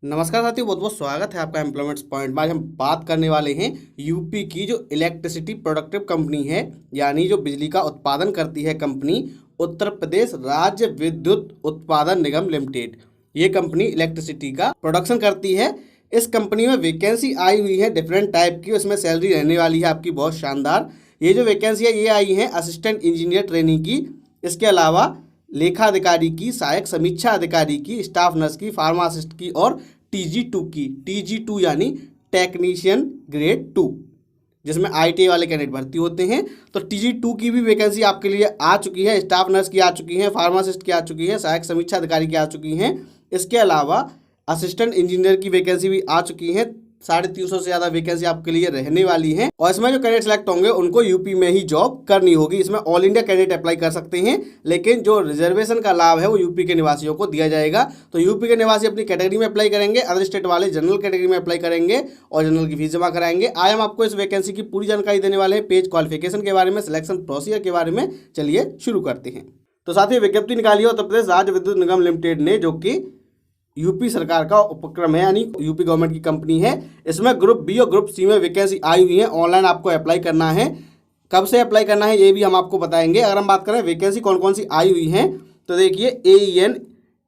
नमस्कार साथियों, बहुत बहुत स्वागत है आपका एम्प्लॉयमेंट्स पॉइंट में। आज हम बात करने वाले हैं यूपी की जो इलेक्ट्रिसिटी प्रोडक्टिव कंपनी है, यानी जो बिजली का उत्पादन करती है कंपनी, उत्तर प्रदेश राज्य विद्युत उत्पादन निगम लिमिटेड। ये कंपनी इलेक्ट्रिसिटी का प्रोडक्शन करती है। इस कंपनी में वैकेंसी आई हुई है डिफरेंट टाइप की, उसमें सैलरी रहने वाली है आपकी बहुत शानदार। ये जो वैकेंसी है ये आई है असिस्टेंट इंजीनियर ट्रेनिंग की, इसके अलावा लेखा अधिकारी की, सहायक समीक्षा अधिकारी की, स्टाफ नर्स की, फार्मासिस्ट की और TG2 की। TG2 यानी टेक्नीशियन ग्रेड 2, जिसमें ITI वाले कैंडिडेट भर्ती होते हैं। तो TG2 की भी वैकेंसी आपके लिए आ चुकी है, स्टाफ नर्स की आ चुकी है, फार्मासिस्ट की आ चुकी है, सहायक समीक्षा अधिकारी की आ चुकी हैं। इसके अलावा असिस्टेंट इंजीनियर की वैकेंसी भी आ चुकी है। 350 से ज़्यादा वैकेंसी आपके लिए रहने वाली है और इसमें जो कैंडिडेट सेलेक्ट होंगे उनको यूपी में ही जॉब करनी होगी। इसमें ऑल इंडिया कैंडिडेट अप्लाई कर सकते हैं, लेकिन जो रिजर्वेशन का लाभ है वो यूपी के निवासियों को दिया जाएगा। तो यूपी के निवासी अपनी कैटेगरी में अप्लाई करेंगे, अदर स्टेट वाले जनरल कैटेगरी में अप्लाई करेंगे और जनरल की फीस जमा कराएंगे। आज हम आपको इस वैकेंसी की पूरी जानकारी देने वाले हैं, पेज क्वालिफिकेशन के बारे में, सिलेक्शन प्रोसीजर के बारे में। चलिए शुरू करते हैं। तो साथियों, विज्ञप्ति निकाली है उत्तर प्रदेश राज्य विद्युत निगम लिमिटेड ने, जो कि यूपी सरकार का उपक्रम है, यानी यूपी गवर्नमेंट की कंपनी है। इसमें ग्रुप बी और ग्रुप सी में वैकेंसी आई हुई है। ऑनलाइन आपको अप्लाई करना है। कब से अप्लाई करना है ये भी हम आपको बताएंगे। अगर हम बात करें वैकेंसी कौन कौन सी आई हुई हैं, तो देखिए AEN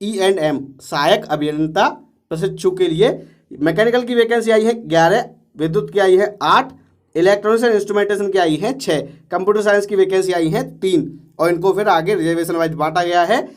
E&M सहायक अभियंता प्रशिक्षु के लिए मैकेनिकल की वैकेंसी आई है 11, विद्युत की आई है 8, इलेक्ट्रॉनिक्स एंड इंस्ट्रूमेंटेशन की आई है 6, कंप्यूटर साइंस की वैकेंसी आई है 3 और इनको फिर आगे रिजर्वेशन वाइज बांटा गया है।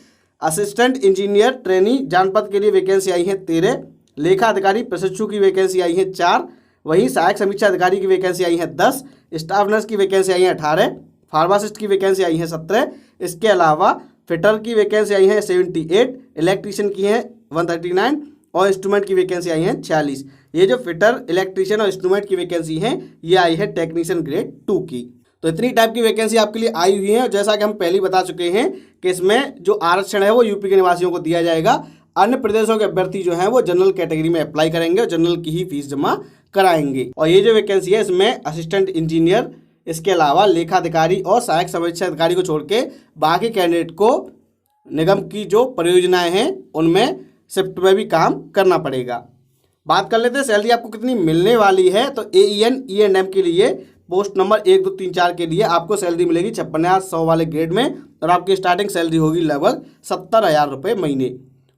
असिस्टेंट इंजीनियर ट्रेनी जानपद के लिए वैकेंसी आई है 13, लेखा अधिकारी प्रशिक्षु की वैकेंसी आई है 4, वहीं सहायक समीक्षा अधिकारी की वैकेंसी आई है 10, स्टाफ नर्स की वैकेंसी आई है 18, फार्मासिस्ट की वैकेंसी आई है 17, इसके अलावा फिटर की वैकेंसी आई है 78, इलेक्ट्रीशियन की है 139 और इंस्ट्रूमेंट की वैकेंसी आई है 46। ये जो फिटर, इलेक्ट्रीशियन और इंस्ट्रूमेंट की वैकेंसी है ये आई है टेक्नीशियन ग्रेड 2 की। तो इतनी टाइप की वैकेंसी आपके लिए आई हुई है और जैसा कि हम पहले ही बता चुके हैं कि इसमें जो आरक्षण है वो यूपी के निवासियों को दिया जाएगा। अन्य प्रदेशों के अभ्यर्थी जो हैं वो जनरल कैटेगरी में अप्लाई करेंगे और जनरल की ही फीस जमा कराएंगे। और ये जो वैकेंसी है इसमें असिस्टेंट इंजीनियर, इसके अलावा लेखा अधिकारी और सहायक समीक्षा अधिकारी को छोड़ के बाकी कैंडिडेट को निगम की जो परियोजनाएं हैं उनमें शिफ्ट में भी काम करना पड़ेगा। बात कर लेते हैं सैलरी आपको कितनी मिलने वाली है। तो AEN E&M के लिए पोस्ट नंबर 1, 2, 3, 4 के लिए आपको सैलरी मिलेगी 56,100 वाले ग्रेड में और आपकी स्टार्टिंग सैलरी होगी लगभग 70,000 रुपये महीने।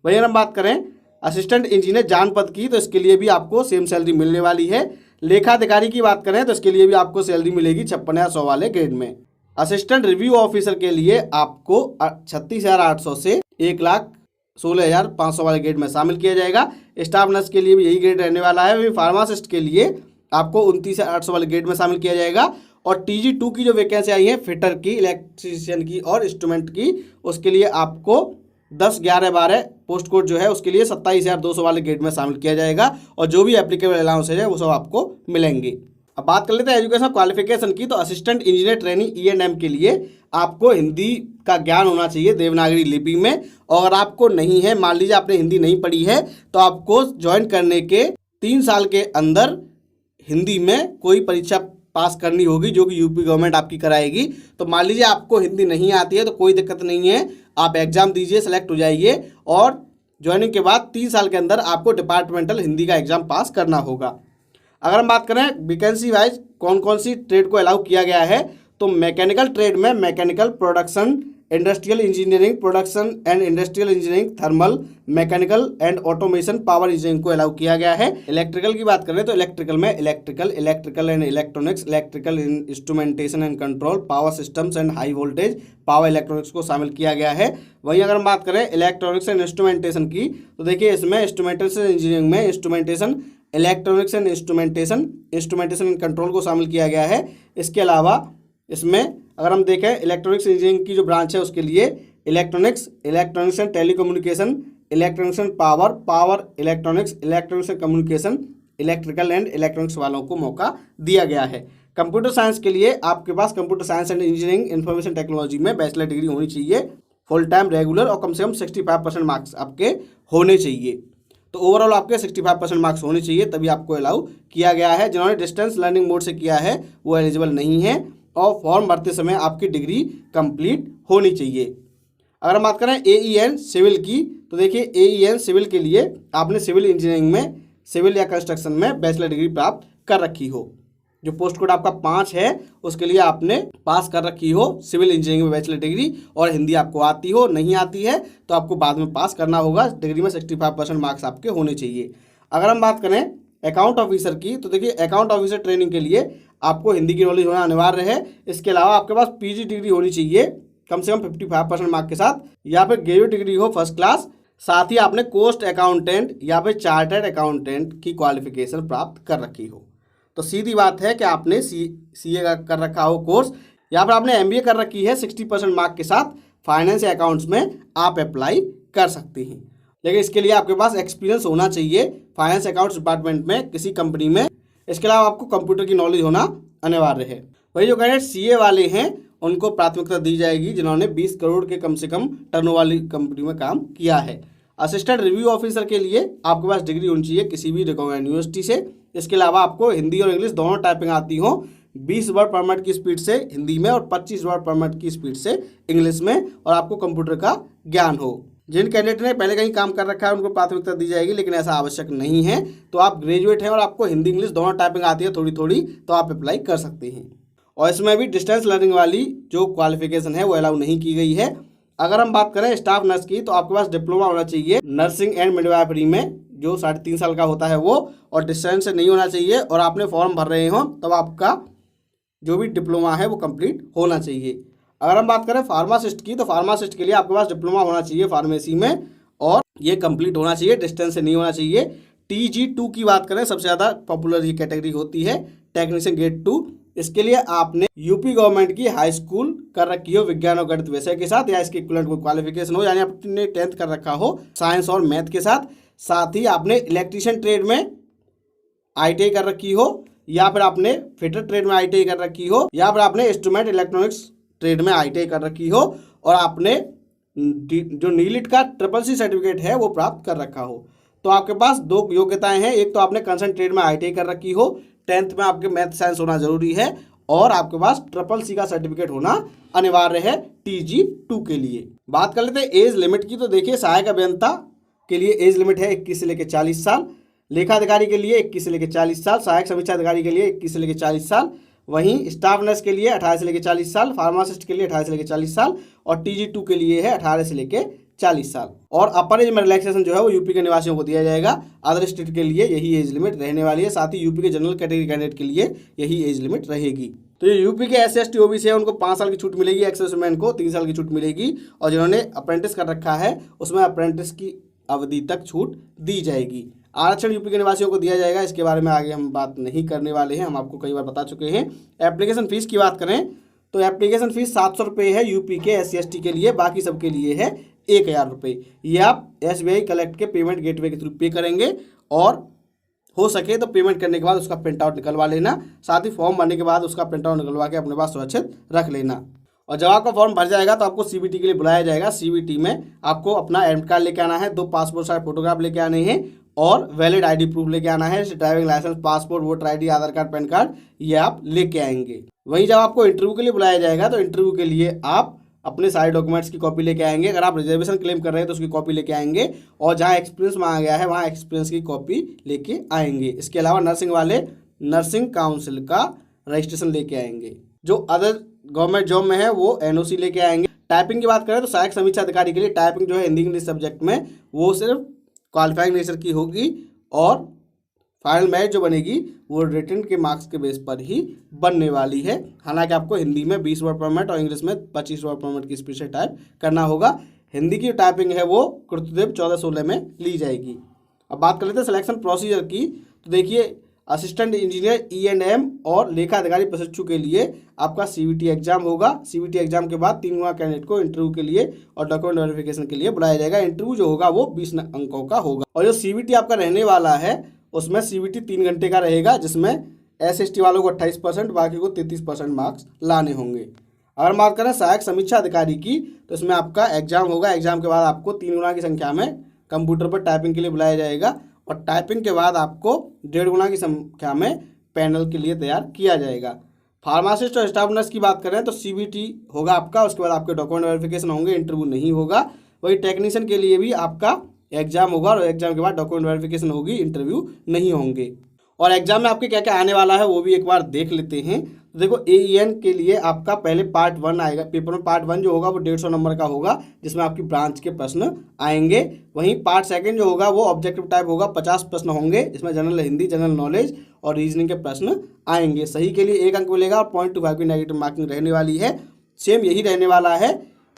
वहीं अगर हम बात करें असिस्टेंट इंजीनियर जानपद की, तो इसके लिए भी आपको सेम सैलरी मिलने वाली है। लेखा अधिकारी की बात करें तो इसके लिए भी आपको सैलरी मिलेगी 56,100 वाले ग्रेड में। असिस्टेंट रिव्यू ऑफिसर के लिए आपको 36,800 से 1,16,500 वाले ग्रेड में शामिल किया जाएगा। स्टाफ नर्स के लिए भी यही ग्रेड रहने वाला है। वहीं फार्मासिस्ट के लिए आपको 29,800 वाले ग्रेड में शामिल किया जाएगा। और TG2 की जो वैकेंसी आई है फिटर की, इलेक्ट्रीशियन की और इंस्ट्रूमेंट की, उसके लिए आपको 10, 11, 12 पोस्ट कोड जो है उसके लिए 27,200 वाले ग्रेड में शामिल किया जाएगा और जो भी एप्लीकेबल अलाउंसेज है वो सब आपको मिलेंगे। अब बात कर लेते हैं एजुकेशन क्वालिफिकेशन की। तो असिस्टेंट इंजीनियर ट्रेनिंग E&M के लिए आपको हिंदी का ज्ञान होना चाहिए देवनागरी लिपि में, और अगर आपको नहीं है, मान लीजिए आपने हिंदी नहीं पढ़ी है, तो आपको ज्वाइन करने के 3 साल के अंदर हिंदी में कोई परीक्षा पास करनी होगी जो कि यूपी गवर्नमेंट आपकी कराएगी। तो मान लीजिए आपको हिंदी नहीं आती है तो कोई दिक्कत नहीं है, आप एग्जाम दीजिए, सेलेक्ट हो जाइए और ज्वाइनिंग के बाद 3 साल के अंदर आपको डिपार्टमेंटल हिंदी का एग्जाम पास करना होगा। अगर हम बात करें वैकेंसी वाइज कौन कौन सी ट्रेड को अलाउ किया गया है, तो मैकेनिकल ट्रेड में mechanical production, industrial engineering, production and industrial engineering, thermal, mechanical and automation, power engineering को अलाउ किया गया है। इलेक्ट्रिकल की बात करें तो इलेक्ट्रिकल में electrical and electronics, electrical instrumentation and control, power systems and high voltage power electronics को शामिल किया गया है। वहीं अगर हम बात करें इलेक्ट्रॉनिक्स एंड इंस्ट्रूमेंटेशन की, तो देखिए इसमें इंस्ट्रूमेंटेशन इंजीनियरिंग में instrumentation, electronics and instrumentation and control को शामिल किया गया है। इसके अलावा इसमें अगर हम देखें इलेक्ट्रॉनिक्स इंजीनियरिंग की जो ब्रांच है उसके लिए electronics and telecommunication, electronics and power electronics and communication, electrical and electronics वालों को मौका दिया गया है। कंप्यूटर साइंस के लिए आपके पास computer science and engineering information technology में बैचलर डिग्री होनी चाहिए, फुल टाइम रेगुलर, और कम से कम 65% मार्क्स आपके होने चाहिए। तो ओवरऑल आपके 65% मार्क्स होने चाहिए, तभी आपको अलाउ किया गया है। जिन्होंने डिस्टेंस लर्निंग मोड से किया है वो एलिजिबल नहीं है और फॉर्म भरते समय आपकी डिग्री कंप्लीट होनी चाहिए। अगर हम बात करें AEN सिविल की, तो देखिए AEN सिविल के लिए आपने सिविल इंजीनियरिंग में, सिविल या कंस्ट्रक्शन में बैचलर डिग्री प्राप्त कर रखी हो। जो पोस्ट कोड आपका 5 है उसके लिए आपने पास कर रखी हो सिविल इंजीनियरिंग में बैचलर डिग्री, और हिंदी आपको आती हो, नहीं आती है तो आपको बाद में पास करना होगा। डिग्री में 65% मार्क्स आपके होने चाहिए। अगर हम बात करें अकाउंट ऑफिसर की, तो देखिए अकाउंट ऑफिसर ट्रेनिंग के लिए आपको हिंदी की नॉलेज होना अनिवार्य है। इसके अलावा आपके पास PG डिग्री होनी चाहिए कम से कम 55% मार्क के साथ, या फिर ग्रेजुएट डिग्री हो फर्स्ट क्लास। साथ ही आपने कोस्ट अकाउंटेंट या फिर चार्टर्ड अकाउंटेंट की क्वालिफिकेशन प्राप्त कर रखी हो। तो सीधी बात है कि आपने CA का कर रखा हो कोर्स, या फिर आपने MBA कर रखी है 60% मार्क के साथ फाइनेंस या अकाउंट्स में, आप अप्लाई कर सकते हैं। लेकिन इसके लिए आपके पास एक्सपीरियंस होना चाहिए फाइनेंस अकाउंट्स डिपार्टमेंट में किसी कंपनी में। इसके अलावा आपको कंप्यूटर की नॉलेज होना अनिवार्य है। वही जो कैंडिडेट CA वाले हैं उनको प्राथमिकता दी जाएगी जिन्होंने 20 करोड़ के कम से कम टर्नओवर वाली कंपनी में काम किया है। असिस्टेंट रिव्यू ऑफिसर के लिए आपके पास डिग्री होनी चाहिए किसी भी रिकॉग्नाइज्ड यूनिवर्सिटी से। इसके अलावा आपको हिंदी और इंग्लिश दोनों टाइपिंग आती हो, 20 वर्ड पर मिनट की स्पीड से हिंदी में और 25 वर्ड पर मिनट की स्पीड से इंग्लिश में, और आपको कंप्यूटर का ज्ञान हो। जिन कैंडिडेट ने पहले कहीं काम कर रखा है उनको प्राथमिकता दी जाएगी, लेकिन ऐसा आवश्यक नहीं है। तो आप ग्रेजुएट हैं और आपको हिंदी इंग्लिश दोनों टाइपिंग आती है थोड़ी थोड़ी, तो आप अप्लाई कर सकते हैं। और इसमें भी डिस्टेंस लर्निंग वाली जो क्वालिफिकेशन है वो अलाउ नहीं की गई है। अगर हम बात करें स्टाफ नर्स की, तो आपके पास डिप्लोमा होना चाहिए नर्सिंग एंड मिडवाइफरी में, जो 3.5 साल का होता है वो, और डिस्टेंस से नहीं होना चाहिए, और आपने फॉर्म भर रहे हो तब आपका जो भी डिप्लोमा है वो कंप्लीट होना चाहिए। अगर हम बात करें फार्मासिस्ट की, तो फार्मासिस्ट के लिए आपके पास डिप्लोमा होना चाहिए फार्मेसी में, और ये कंप्लीट होना चाहिए, डिस्टेंस से नहीं होना चाहिए। TG2 की बात करें, सबसे ज़्यादा पॉपुलर ये कैटेगरी होती है, टेक्नीशियन ग्रेड 2। इसके लिए आपने यूपी गवर्नमेंट की हाई स्कूल कर रखी हो विज्ञान और गणित विषय के साथ, या इसके इक्विवेलेंट कोई क्वालिफिकेशन हो, यानी आपने 10th कर रखा हो साइंस और मैथ के साथ। साथ ही आपने इलेक्ट्रीशियन ट्रेड में ITI कर रखी हो, या फिर आपने फिटर ट्रेड में ITI कर रखी हो, या फिर आपने इंस्ट्रूमेंट इलेक्ट्रॉनिक्स ट्रेड में ITI कर रखी हो, और आपने जो नीलिट का CCC सर्टिफिकेट है वो प्राप्त कर रखा हो। तो आपके पास 2 योग्यताएं हैं, एक तो आपने कंसर्न ट्रेड में ITI कर रखी हो, 10th में आपके मैथ साइंस होना जरूरी है, और आपके पास CCC का सर्टिफिकेट होना अनिवार्य है TG2 के लिए। बात कर लेते हैं एज लिमिट की, तो देखिए सहायक अभियंता के लिए एज लिमिट है 21 से लेकर 40 साल, लेखा अधिकारी के लिए 21 से लेकर 40 साल, सहायक समीक्षा अधिकारी के लिए 21 से लेकर 40 साल, वहीं स्टाफ नर्स के लिए 18 से लेकर 40 साल, फार्मासिस्ट के लिए 18 से लेकर 40 साल, और TG2 के लिए है 18 से लेकर 40 साल। और अपर एज में रिलैक्सेशन जो है वो यूपी के निवासियों को दिया जाएगा। अदर स्टेट के लिए यही एज लिमिट रहने वाली है। साथ ही यूपी के जनरल कैटेगरी कैंडिडेट के लिए यही एज लिमिट रहेगी। तो ये यूपी के SC/ST OBC है उनको 5 साल की छूट मिलेगी, एक्सेस वुमेन को 3 साल की छूट मिलेगी, और जिन्होंने अप्रेंटिस कर रखा है उसमें अप्रेंटिस की अवधि तक छूट दी जाएगी। आरक्षण यूपी के निवासियों को दिया जाएगा, इसके बारे में आगे हम बात नहीं करने वाले हैं, हम आपको कई बार बता चुके हैं। एप्लीकेशन फीस की बात करें तो एप्लीकेशन फीस 700 रुपये है यूपी के SC/ST के लिए, बाकी सबके लिए है 1000 रुपये। ये आप SBI कलेक्ट के पेमेंट गेटवे के थ्रू पे करेंगे, और हो सके तो पेमेंट करने के बाद उसका प्रिंट आउट निकलवा लेना, साथ ही फॉर्म भरने के बाद उसका प्रिंट आउट निकलवा के अपने पास सुरक्षित रख लेना। और जब आपका फॉर्म भर जाएगा तो आपको CBT के लिए बुलाया जाएगा। CBT में आपको अपना एडमिट कार्ड लेके आना है, 2 पासपोर्ट साइज फोटोग्राफ लेके आने हैं, और वैलिड ID प्रूफ लेके आना है, जैसे driving licence, passport, voter ID, Aadhaar card, PAN card, ये आप लेके आएंगे। वहीं जब आपको इंटरव्यू के लिए बुलाया जाएगा तो इंटरव्यू के लिए आप अपने सारे डॉक्यूमेंट्स की कॉपी लेके आएंगे। अगर आप रिजर्वेशन क्लेम कर रहे हैं तो उसकी कॉपी लेके आएंगे, और जहाँ एक्सपीरियंस मांगा गया है वहाँ एक्सपीरियंस की कॉपी लेके आएंगे। इसके अलावा नर्सिंग वाले नर्सिंग काउंसिल का रजिस्ट्रेशन लेके आएंगे। जो अदर गवर्नमेंट जॉब में है वो NOC लेके आएंगे। टाइपिंग की बात करें तो सहायक समीक्षा अधिकारी के लिए टाइपिंग जो है हिंदी इंग्लिश सब्जेक्ट में वो सिर्फ क्वालिफाइंग नेचर की होगी, और फाइनल मैच जो बनेगी वो रिटन के मार्क्स के बेस पर ही बनने वाली है। हालांकि आपको हिंदी में 20 वर्ड पर मिनट और इंग्लिश में 25 वर्ड पर मिनट की स्पीड से टाइप करना होगा। हिंदी की टाइपिंग है वो कृतदेव 1416 में ली जाएगी। अब बात कर लेते हैं सिलेक्शन प्रोसीजर की, तो देखिए असिस्टेंट इंजीनियर E&M और लेखा अधिकारी प्रशिक्षु के लिए आपका CBT एग्जाम होगा। CBT एग्जाम के बाद 3 गुना कैंडिडेट को इंटरव्यू के लिए और डॉक्यूमेंट वेरिफिकेशन के लिए बुलाया जाएगा। इंटरव्यू जो होगा वो 20 अंकों का होगा, और जो CBT आपका रहने वाला है उसमें CBT 3 घंटे का रहेगा, जिसमें SC/ST वालों को 28%, बाकी को 33% मार्क्स लाने होंगे। अगर बात करें सहायक समीक्षा अधिकारी की, तो इसमें आपका एग्जाम होगा। एग्जाम के बाद आपको 3 गुना की संख्या में कंप्यूटर पर टाइपिंग के लिए बुलाया जाएगा, और टाइपिंग के बाद आपको 1.5 गुना की संख्या में पैनल के लिए तैयार किया जाएगा। फार्मासिस्ट और स्टाफ नर्स की बात करें तो CBT होगा आपका, उसके बाद आपके डॉक्यूमेंट वेरिफिकेशन होंगे, इंटरव्यू नहीं होगा। वही टेक्नीशियन के लिए भी आपका एग्जाम होगा और एग्जाम के बाद डॉक्यूमेंट वेरिफिकेशन होगी, इंटरव्यू नहीं होंगे। और एग्जाम में आपके क्या क्या आने वाला है वो भी एक बार देख लेते हैं। तो देखो AEN के लिए आपका पहले पार्ट 1 आएगा, पेपर में पार्ट 1 जो होगा वो 150 नंबर का होगा, जिसमें आपकी ब्रांच के प्रश्न आएंगे। वहीं पार्ट 2 जो होगा वो ऑब्जेक्टिव टाइप होगा, 50 प्रश्न होंगे, जिसमें जनरल हिंदी, जनरल नॉलेज और रीजनिंग के प्रश्न आएंगे। सही के लिए 1 अंक मिलेगा और 0.25 की नेगेटिव मार्किंग रहने वाली है। सेम यही रहने वाला है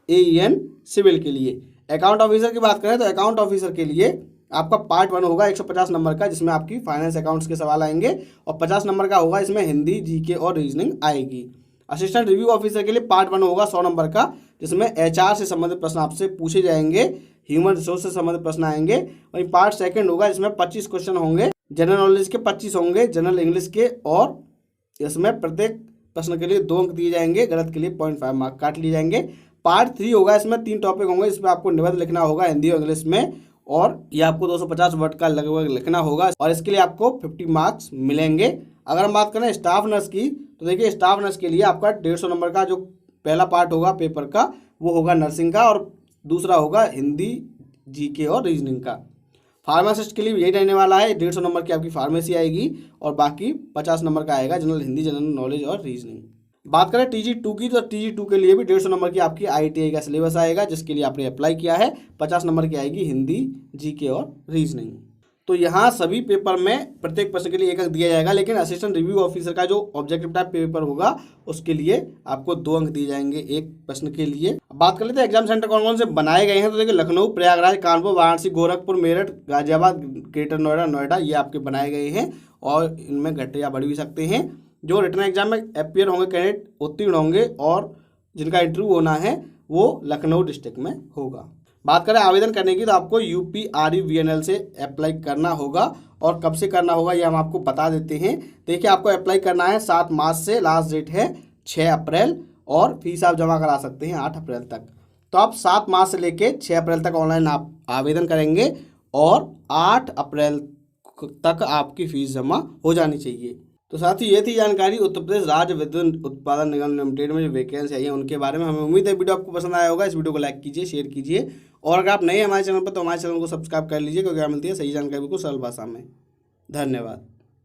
AEN सिविल के लिए। अकाउंट ऑफिसर की बात करें तो अकाउंट ऑफिसर के लिए आपका पार्ट 1 होगा 150 नंबर का, जिसमें आपकी फाइनेंस अकाउंट्स के सवाल आएंगे और 50 नंबर का होगा, इसमें हिंदी, GK और रीजनिंग आएगी। असिस्टेंट रिव्यू ऑफिसर के लिए पार्ट 1 होगा 100 नंबर का, जिसमें HR से संबंधित प्रश्न आपसे पूछे जाएंगे, ह्यूमन रिसोर्स से संबंधित प्रश्न आएंगे। वहीं पार्ट 2 होगा, जिसमें 25 क्वेश्चन होंगे, जनरल नॉलेज के 25 होंगे, जनरल इंग्लिश के, और इसमें प्रत्येक प्रश्न के लिए 2 अंक दिए जाएंगे, गलत के लिए 0.5 मार्क काट लिए जाएंगे। पार्ट 3 होगा, इसमें 3 टॉपिक होंगे, इसमें आपको निबंध लिखना होगा हिंदी और इंग्लिश में, और ये आपको 250 वर्ड का लगभग लिखना होगा और इसके लिए आपको 50 मार्क्स मिलेंगे। अगर हम बात करें स्टाफ नर्स की तो देखिए स्टाफ नर्स के लिए आपका 150 नंबर का जो पहला पार्ट होगा पेपर का वो होगा नर्सिंग का, और दूसरा होगा हिंदी, GK और रीजनिंग का। फार्मासिस्ट के लिए यही रहने वाला है, 150 नंबर की आपकी फार्मेसी आएगी और बाकी 50 नंबर का आएगा जनरल हिंदी, जनरल नॉलेज और रीजनिंग। बात करें TG2 की तो TG2 के लिए भी 150 नंबर की आपकी ITI का सिलेबस आएगा, जिसके लिए आपने अप्लाई किया है। 50 नंबर की आएगी हिंदी, GK और रीजनिंग। तो यहाँ सभी पेपर में प्रत्येक प्रश्न के लिए 1 अंक दिया जाएगा, लेकिन असिस्टेंट रिव्यू ऑफिसर का जो ऑब्जेक्टिव टाइप पेपर होगा उसके लिए आपको 2 अंक दिए जाएंगे एक प्रश्न के लिए। बात कर लेते हैं एग्जाम सेंटर कौन कौन से बनाए गए हैं। तो देखिए लखनऊ, प्रयागराज, कानपुर, वाराणसी, गोरखपुर, मेरठ, गाजियाबाद, ग्रेटर नोएडा ये आपके बनाए गए हैं और इनमें घटे या बढ़ भी सकते हैं। जो रिटन एग्जाम में अपीयर होंगे कैंडिडेट उत्तीर्ण होंगे और जिनका इंटरव्यू होना है वो लखनऊ डिस्ट्रिक्ट में होगा। बात करें आवेदन करने की तो आपको UPREVNL से अप्लाई करना होगा और कब से करना होगा ये हम आपको बता देते हैं। देखिए आपको अप्लाई करना है 7 मार्च से, लास्ट डेट है 6 अप्रैल और फीस आप जमा करा सकते हैं 8 अप्रैल तक। तो आप 7 मार्च से लेके 6 अप्रैल तक ऑनलाइन आप आवेदन करेंगे और 8 अप्रैल तक आपकी फीस जमा हो जानी चाहिए। तो साथ ही ये थी जानकारी उत्तर प्रदेश राज्य विद्युत उत्पादन निगम लिमिटेड में जो वैकेंसी आई है उनके बारे में। हमें उम्मीद है वीडियो आपको पसंद आया होगा। इस वीडियो को लाइक कीजिए, शेयर कीजिए और अगर आप नए हैं हमारे चैनल पर तो हमारे चैनल को सब्सक्राइब कर लीजिए, क्योंकि मिलती है सही जानकारी को सरल भाषा में। धन्यवाद।